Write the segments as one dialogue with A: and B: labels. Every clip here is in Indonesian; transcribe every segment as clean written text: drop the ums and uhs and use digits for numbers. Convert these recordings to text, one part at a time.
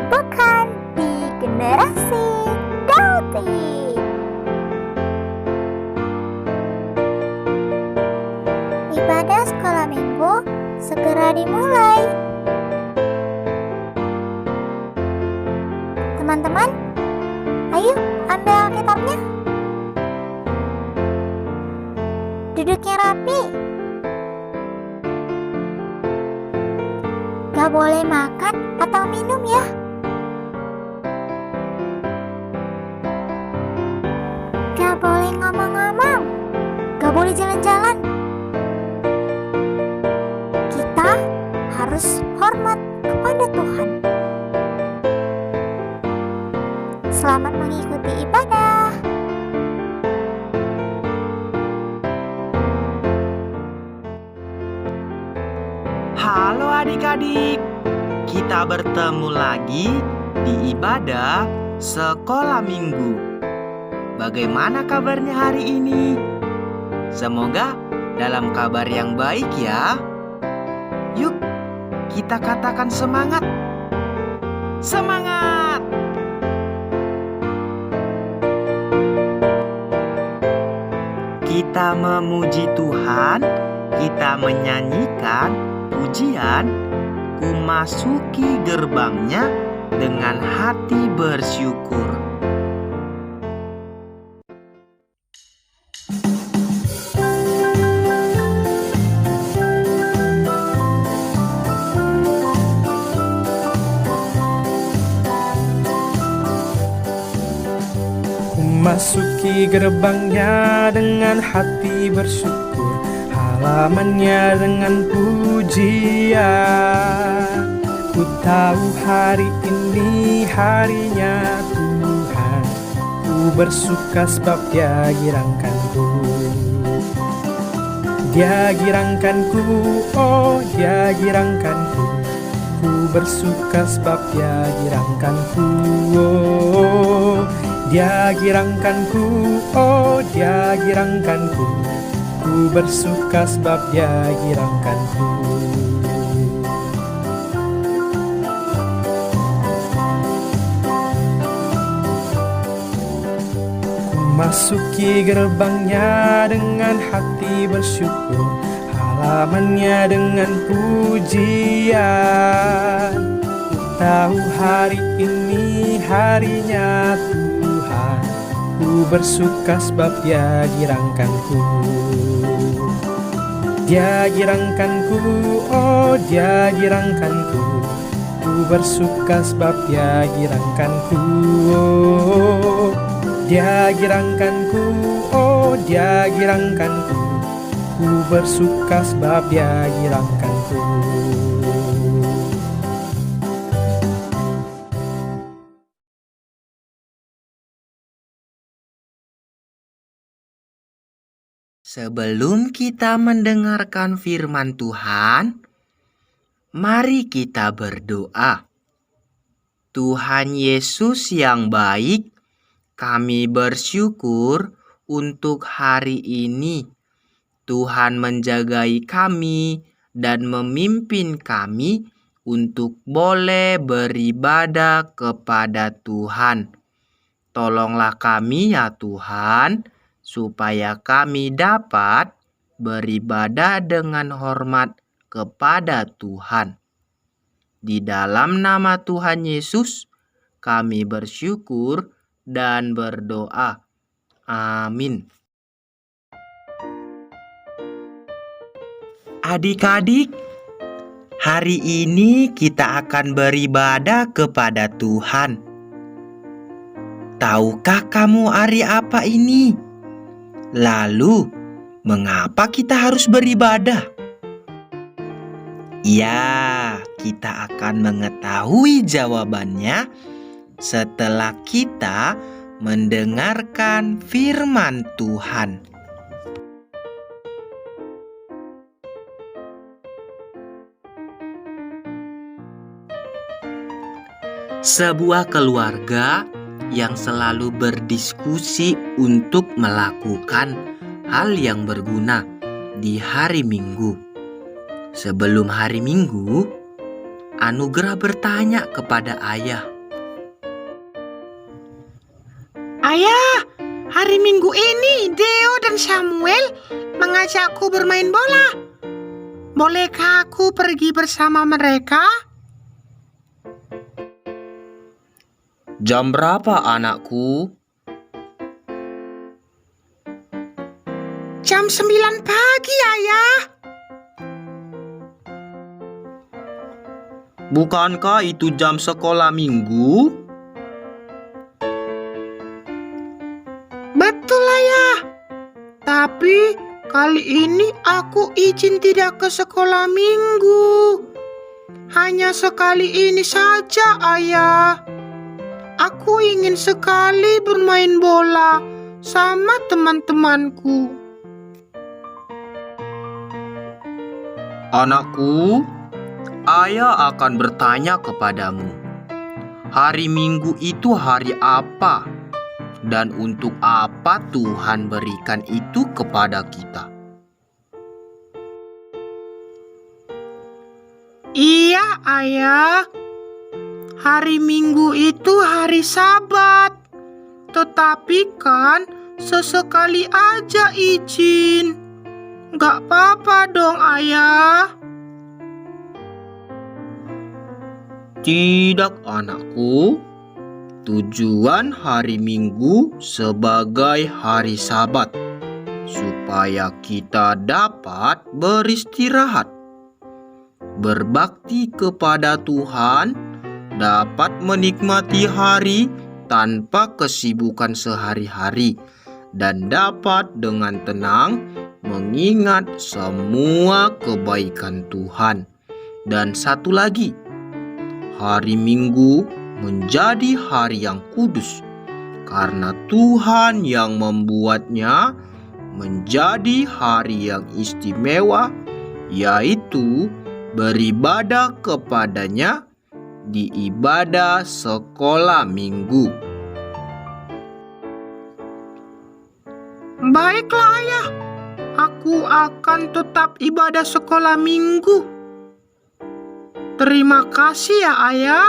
A: bukan di generasi Dauti. Ibadah sekolah minggu segera dimulai. Teman-teman, ayo ambil Alkitabnya. Duduknya rapi. Gak boleh makan atau minum ya. Gak boleh ngomong-ngomong. Gak boleh jalan-jalan. Kita harus hormat kepada Tuhan. Selamat mengikuti ibadah.
B: Halo adik-adik, kita bertemu lagi di ibadah sekolah minggu. Bagaimana kabarnya hari ini? Semoga dalam kabar yang baik ya. Yuk, kita katakan semangat. Semangat! Kita memuji Tuhan, kita menyanyikan pujian, ku masuki gerbangnya dengan hati bersyukur.
C: Ku masuki gerbangnya dengan hati bersyukur, halamannya dengan pujian. Ku tahu hari ini harinya Tuhan, ku bersuka sebab Dia girangkanku. Dia girangkanku, oh Dia girangkanku. Ku bersuka sebab Dia girangkanku, oh Dia girangkanku, oh Dia girangkanku. Ku bersuka sebab Dia girangkanku. Ku masuki gerbangnya dengan hati bersyukur, halamannya dengan pujian. Ku tahu hari ini harinya Tuhan, ku bersuka sebab Dia girangkanku. Dia girangkanku, oh Dia girangkanku. Ku bersuka sebab Dia girangkanku, oh Dia girangkanku, oh Dia girangkanku. Ku bersuka sebab Dia girangkanku.
B: Sebelum kita mendengarkan firman Tuhan, mari kita berdoa. Tuhan Yesus yang baik, kami bersyukur untuk hari ini. Tuhan menjagai kami dan memimpin kami untuk boleh beribadah kepada Tuhan. Tolonglah kami ya Tuhan, supaya kami dapat beribadah dengan hormat kepada Tuhan. Di dalam nama Tuhan Yesus, kami bersyukur dan berdoa. Amin. Adik-adik, hari ini kita akan beribadah kepada Tuhan. Tahukah kamu hari apa ini? Lalu, mengapa kita harus beribadah? Ya, kita akan mengetahui jawabannya setelah kita mendengarkan firman Tuhan. Sebuah keluarga yang selalu berdiskusi untuk melakukan hal yang berguna di hari Minggu. Sebelum hari Minggu, Anugerah bertanya kepada ayah,
D: Ayah, hari Minggu ini Deo dan Samuel mengajakku bermain bola. Bolehkah aku pergi bersama mereka?
B: Jam berapa, anakku?
D: Jam 9 pagi, Ayah.
B: Bukankah itu jam sekolah minggu?
D: Betul, Ayah. Tapi kali ini aku izin tidak ke sekolah minggu. Hanya sekali ini saja, Ayah. Aku ingin sekali bermain bola sama teman-temanku.
B: Anakku, ayah akan bertanya kepadamu. Hari Minggu itu hari apa? Dan untuk apa Tuhan berikan itu kepada kita?
D: Iya, Ayah. Hari Minggu itu hari Sabat. Tetapi kan sesekali aja izin. Gak apa-apa dong, Ayah.
B: Tidak, anakku. Tujuan hari Minggu sebagai hari Sabat supaya kita dapat beristirahat, berbakti kepada Tuhan, dapat menikmati hari tanpa kesibukan sehari-hari, dan dapat dengan tenang mengingat semua kebaikan Tuhan. Dan satu lagi, hari Minggu menjadi hari yang kudus karena Tuhan yang membuatnya menjadi hari yang istimewa, yaitu beribadah kepadanya di ibadah sekolah minggu.
D: Baiklah, Ayah. Aku akan tetap ibadah sekolah minggu. Terima kasih ya, Ayah.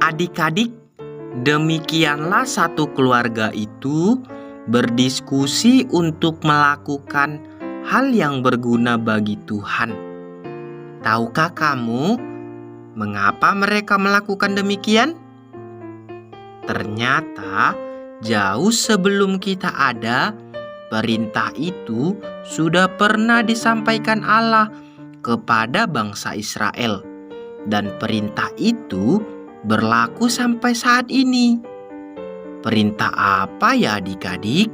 B: Adik-adik, demikianlah satu keluarga itu berdiskusi untuk melakukan hal yang berguna bagi Tuhan. Tahukah kamu mengapa mereka melakukan demikian? Ternyata jauh sebelum kita ada, perintah itu sudah pernah disampaikan Allah kepada bangsa Israel. Dan perintah itu berlaku sampai saat ini. Perintah apa ya, adik-adik?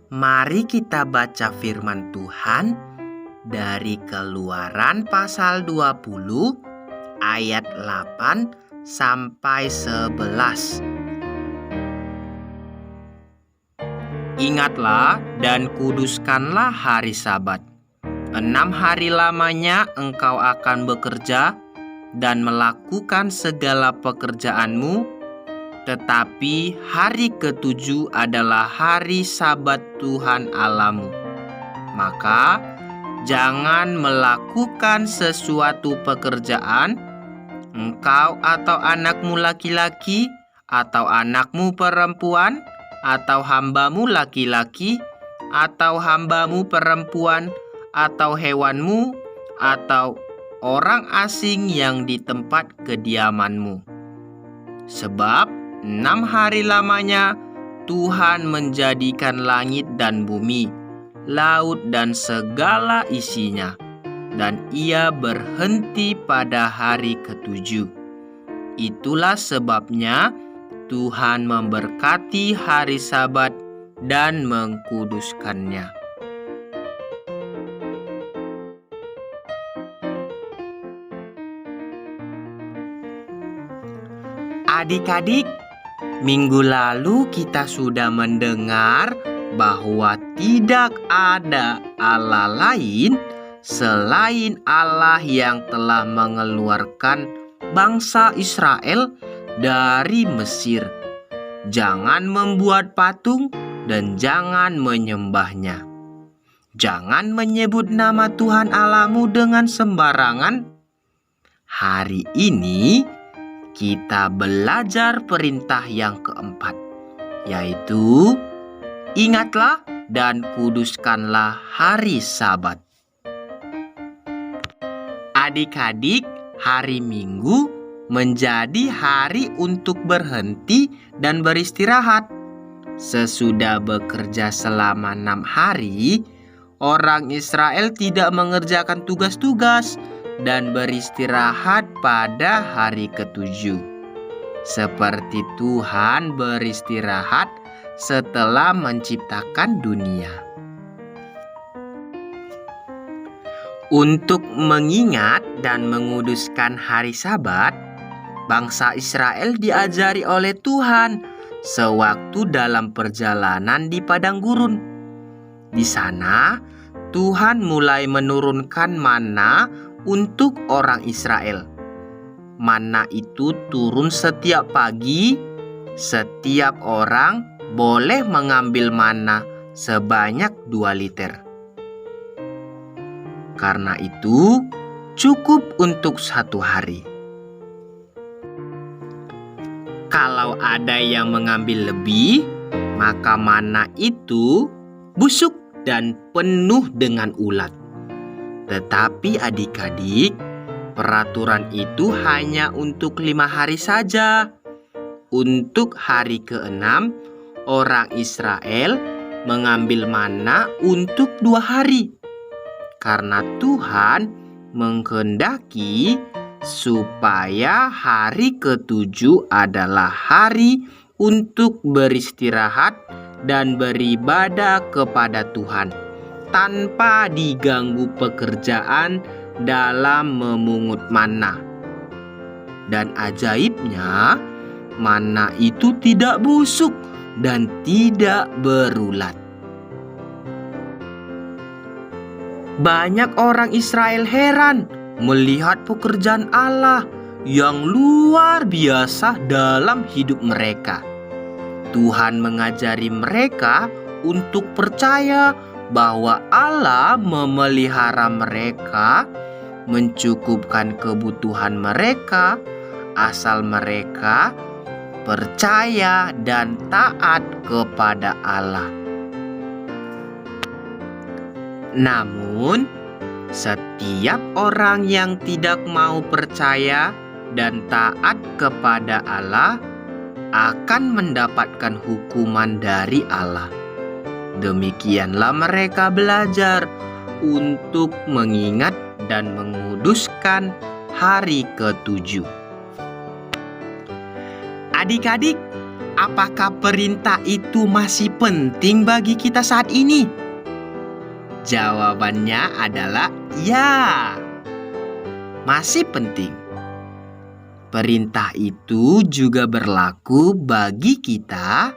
B: Mari kita baca firman Tuhan dari Keluaran pasal 20 ayat 8 sampai 11. Ingatlah dan kuduskanlah hari Sabat. 6 hari lamanya engkau akan bekerja dan melakukan segala pekerjaanmu, tetapi hari ke-7 adalah hari Sabat Tuhan Allahmu. Maka jangan melakukan sesuatu pekerjaan, engkau atau anakmu laki-laki, atau anakmu perempuan, atau hambamu laki-laki, atau hambamu perempuan, atau hewanmu, atau orang asing yang di tempat kediamanmu. Sebab 6 hari lamanya Tuhan menjadikan langit dan bumi, laut dan segala isinya, dan Ia berhenti pada hari ke-7. Itulah sebabnya Tuhan memberkati hari Sabat dan mengkuduskannya. Adik-adik, minggu lalu kita sudah mendengar bahwa tidak ada Allah lain selain Allah yang telah mengeluarkan bangsa Israel dari Mesir. Jangan membuat patung dan jangan menyembahnya. Jangan menyebut nama Tuhan Allahmu dengan sembarangan. Hari ini kita belajar perintah yang keempat, yaitu ingatlah dan kuduskanlah hari Sabat. Adik-adik, hari Minggu menjadi hari untuk berhenti dan beristirahat. Sesudah bekerja selama 6 hari, orang Israel tidak mengerjakan tugas-tugas dan beristirahat pada hari ke-7. Seperti Tuhan beristirahat setelah menciptakan dunia. Untuk mengingat dan menguduskan hari Sabat, bangsa Israel diajari oleh Tuhan sewaktu dalam perjalanan di padang gurun. Di sana, Tuhan mulai menurunkan manna untuk orang Israel. Manna itu turun setiap pagi. Setiap orang boleh mengambil manna sebanyak 2 liter. Karena itu, cukup untuk 1 hari. Kalau ada yang mengambil lebih, maka manna itu busuk dan penuh dengan ulat. Tetapi adik-adik, peraturan itu hanya untuk 5 hari saja. Untuk hari ke-6, orang Israel mengambil manna untuk 2 hari. Karena Tuhan menghendaki supaya hari ke-7 adalah hari untuk beristirahat dan beribadah kepada Tuhan tanpa diganggu pekerjaan dalam memungut manna. Dan ajaibnya, manna itu tidak busuk dan tidak berulat. Banyak orang Israel heran melihat pekerjaan Allah yang luar biasa dalam hidup mereka. Tuhan mengajari mereka untuk percaya bahwa Allah memelihara mereka, mencukupkan kebutuhan mereka, asal mereka percaya dan taat kepada Allah. Namun, setiap orang yang tidak mau percaya dan taat kepada Allah akan mendapatkan hukuman dari Allah. Demikianlah mereka belajar untuk mengingat dan menguduskan hari ke-7. Adik-adik, apakah perintah itu masih penting bagi kita saat ini? Jawabannya adalah ya, masih penting. Perintah itu juga berlaku bagi kita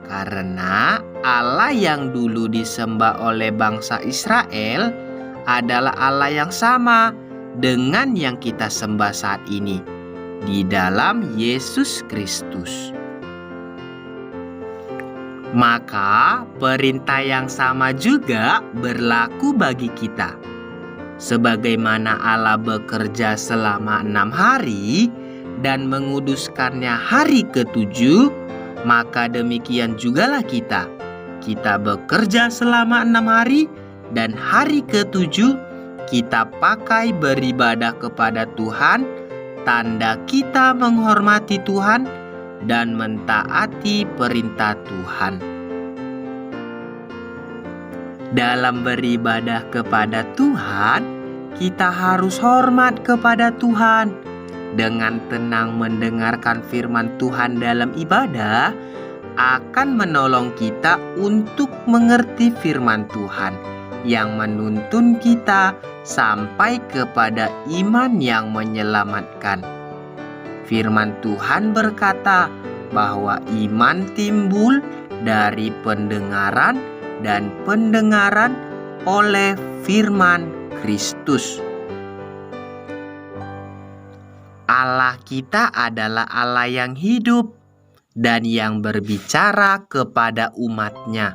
B: karena Allah yang dulu disembah oleh bangsa Israel adalah Allah yang sama dengan yang kita sembah saat ini di dalam Yesus Kristus. Maka perintah yang sama juga berlaku bagi kita. Sebagaimana Allah bekerja selama 6 hari dan menguduskannya hari ke-7, maka demikian jugalah kita. Kita bekerja selama 6 hari dan hari ke-7 kita pakai beribadah kepada Tuhan, tanda kita menghormati Tuhan dan mentaati perintah Tuhan. Dalam beribadah kepada Tuhan, kita harus hormat kepada Tuhan. Dengan tenang mendengarkan firman Tuhan dalam ibadah akan menolong kita untuk mengerti firman Tuhan yang menuntun kita sampai kepada iman yang menyelamatkan. Firman Tuhan berkata bahwa iman timbul dari pendengaran dan pendengaran oleh firman Kristus. Allah kita adalah Allah yang hidup dan yang berbicara kepada umat-Nya.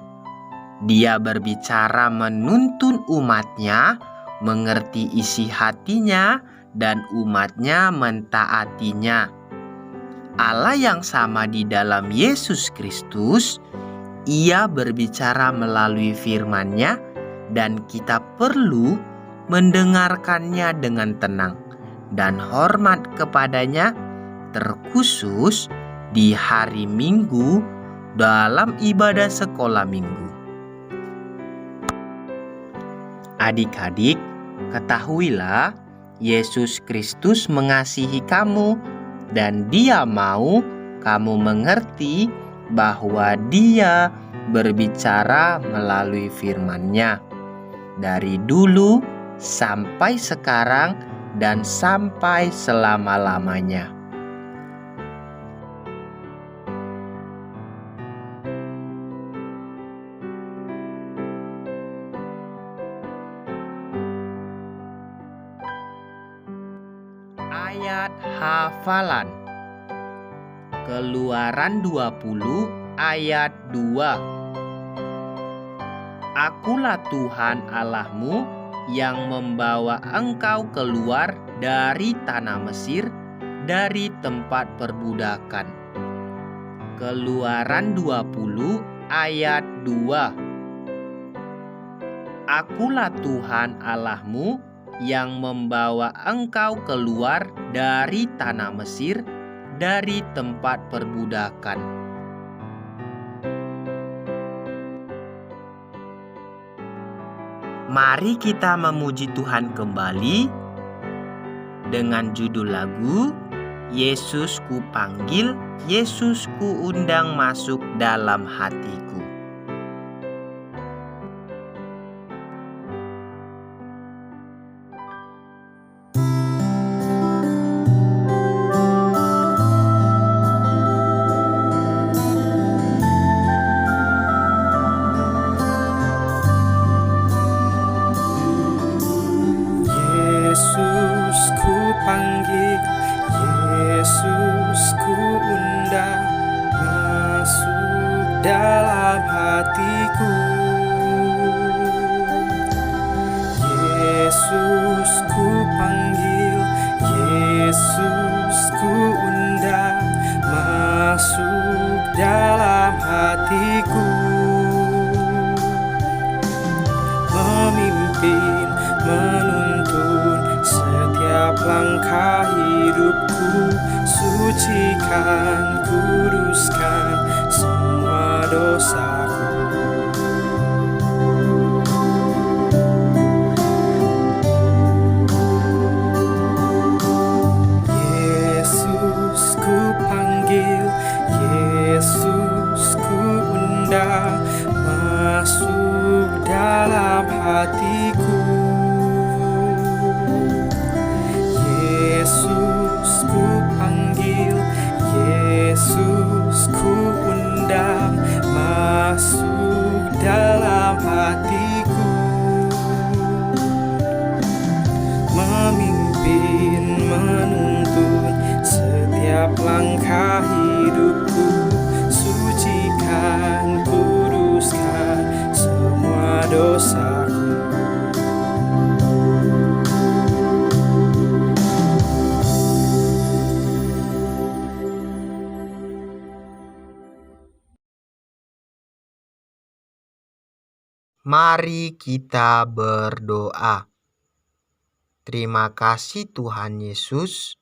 B: Dia berbicara menuntun umatnya, mengerti isi hatinya, dan umatnya mentaatinya. Allah yang sama di dalam Yesus Kristus, Ia berbicara melalui firman-Nya, dan kita perlu mendengarkannya dengan tenang dan hormat kepadanya, terkhusus di hari Minggu dalam ibadah sekolah Minggu. Adik-adik, ketahuilah Yesus Kristus mengasihi kamu dan Dia mau kamu mengerti bahwa Dia berbicara melalui firman-Nya dari dulu sampai sekarang dan sampai selama-lamanya. Ayat hafalan Keluaran 20 ayat 2. Akulah Tuhan Allahmu yang membawa engkau keluar dari tanah Mesir, dari tempat perbudakan. Keluaran 20 ayat 2. Akulah Tuhan Allahmu yang membawa engkau keluar dari tanah Mesir, dari tempat perbudakan. Mari kita memuji Tuhan kembali dengan judul lagu Yesus ku panggil, Yesus ku undang masuk dalam hatiku.
C: Yesus ku panggil, Yesus ku undang masuk dalam hatiku. Yesus ku panggil, Yesus ku undang masuk dalam hatiku. Memimpin, menuntun setiap langkah hidupku, sucikan, kuduskan semua dosaku. Yesus ku panggil, Yesus ku undang masuk dalam hatiku. Yesus ku panggil, Yesus ku undang masuk dalam hatiku. Memimpin, menuntun setiap langkah hidupku, sucikan, kuduskan semua dosaku.
B: Mari kita berdoa. Terima kasih Tuhan Yesus.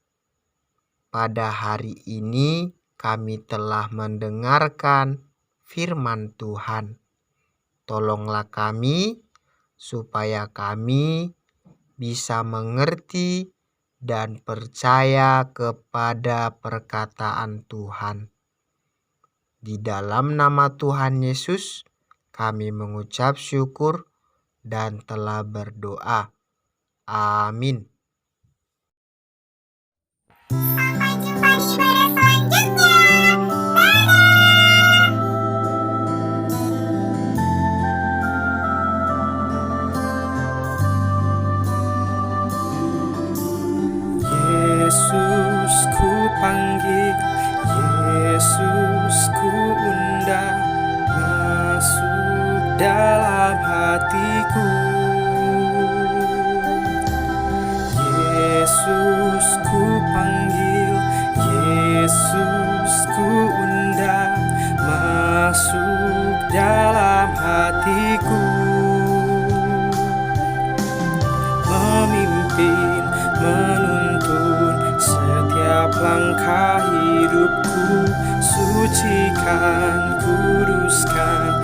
B: Pada hari ini kami telah mendengarkan firman Tuhan. Tolonglah kami supaya kami bisa mengerti dan percaya kepada perkataan Tuhan. Di dalam nama Tuhan Yesus, kami mengucap syukur dan telah berdoa. Amin.
A: Sampai jumpa di ibadah selanjutnya.
C: Yesus ku panggil, Yesus ku undang masuk dalam panggil, Yesus ku undang masuk dalam hatiku, memimpin, menuntun setiap langkah hidupku, sucikan, kuduskan